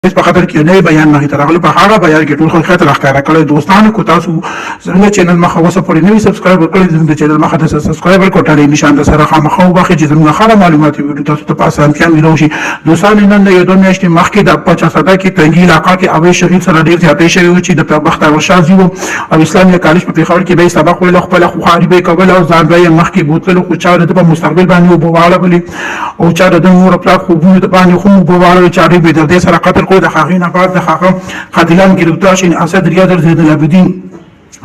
اس په خاطر کې نه بیان نه ترغله په هغه بیان کې ټول خلک راخاره کړي دوستانو کو تاسو زموږ چینل مخه وسه پورې نوی سبسکرایب کړئ زموږ چینل مخه د سبسکرایب کوټه نشان سره خامخو واخې چې زموږ خاله معلومات ویډیو تاسو ته پاسه امکان ویلو شي دوستانو نن یو دوه میاشتې مخکې د 50 صدا کې تنګي علاقہ کې اوی شهید سره ډیر زیاتې شوی و چې د بختیار شازي او اسلامي کالج په پیښور کې به سبق ویل خپل خواري به کول او ځان به مخکې بوتل خو چا د مستقبل باندې وبواله بلی او چا د نور پلا خوبونه باندې خو وبواله چا به د دې سره قتل کو د خاغین بعد د خاغم قاتلان گرفتار شین اسد ریاض زید العابدین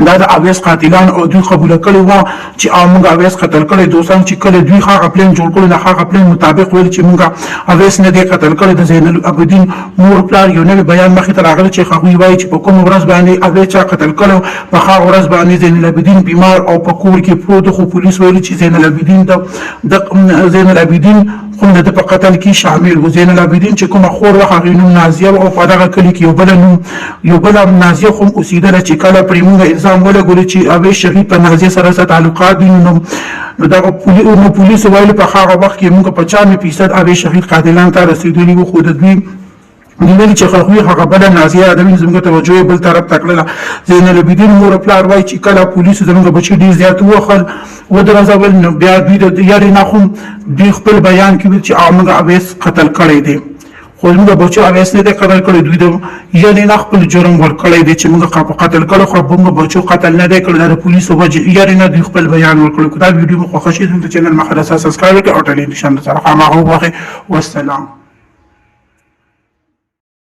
دا د اویس قاتلان او دوی قبول کړي و چې موږ اویس قتل کړي دوستان چې کله دوی هغه پلان جوړ کړي د هغه پلان مطابق ویل چې موږ اویس نه دی قتل کړي د زین العابدین مور پلان یو نوی بیان مخې ته راغلی چې هغه وایي چې په کوم ورځ باندې اویس چا قتل کړي په هغه ورځ باندې زین العابدین بیمار او په کور کې پروت خو پولیس ویل چې زین العابدین د زین العابدین خو د په قتل کې شامل و زین العابدین چې کوم خور وخت غینو نازیه او په دغه کلی کې یو بل نازیه خو اوسیدله چې کله پریمونګه الزام ولګول چې اوی شهید په نازیه سره تعلقات دي نو دغه پولیس ویل په هغه وخت کې موږ په 95% اوی شهید قاتلان ته رسیدلی وو خو د دوی دغه چې خلکو هغه بل نازیه ادمي زموږ توجه بل طرف تکړه زین العابدین مور پلار وای چې کله پولیس زموږ بچی ډیر زیات وخل و درځول نو بیا د یاري نخوم د خپل بیان کې چې موږ اویس قتل کړی دی خو موږ بچو اویس نه قتل کړی دوی د یاري نه خپل جرم ور کړی دی چې موږ قتل کړو خو موږ بچو قتل نه دی کړی د پولیسو وجه یاري نه خپل بیان ور کړی دا ویډیو مخه شي د چینل مخه سبسکرایب کړئ او ټلیفون نشان سره خامخا واخلئ والسلام